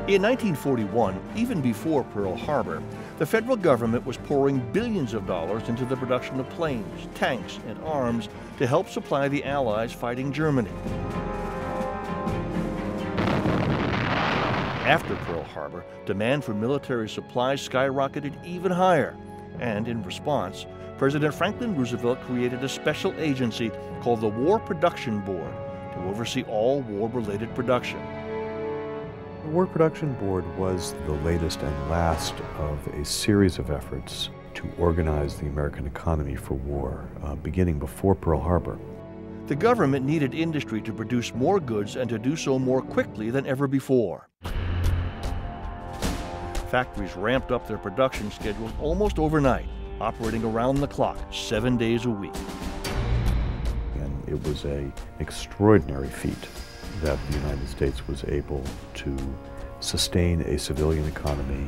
In 1941, even before Pearl Harbor, the federal government was pouring billions of dollars into the production of planes, tanks, and arms to help supply the Allies fighting Germany. After Pearl Harbor, demand for military supplies skyrocketed even higher, and in response, President Franklin Roosevelt created a special agency called the War Production Board to oversee all war-related production. The War Production Board was the latest and last of a series of efforts to organize the American economy for war, beginning before Pearl Harbor. The government needed industry to produce more goods and to do so more quickly than ever before. Factories ramped up their production schedules almost overnight, operating around the clock, 7 days a week. And it was an extraordinary feat that the United States was able to sustain a civilian economy.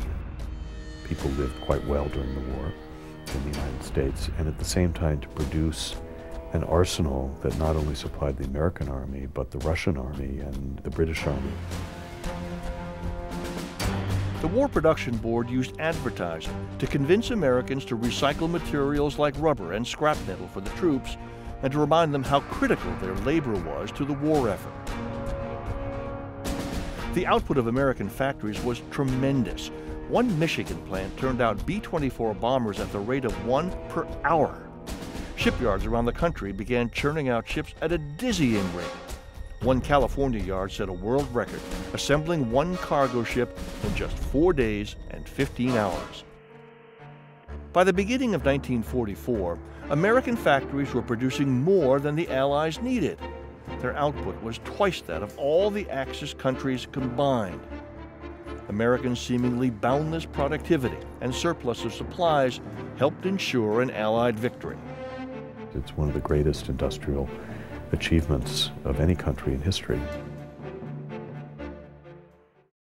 People lived quite well during the war in the United States, and at the same time to produce an arsenal that not only supplied the American army, but the Russian army and the British army. The War Production Board used advertising to convince Americans to recycle materials like rubber and scrap metal for the troops, and to remind them how critical their labor was to the war effort. The output of American factories was tremendous. One Michigan plant turned out B-24 bombers at the rate of 1 per hour. Shipyards around the country began churning out ships at a dizzying rate. One California yard set a world record, assembling one cargo ship in just 4 days and 15 hours. By the beginning of 1944, American factories were producing more than the Allies needed. Their output was twice that of all the Axis countries combined. Americans' seemingly boundless productivity and surplus of supplies helped ensure an Allied victory. It's one of the greatest industrial achievements of any country in history.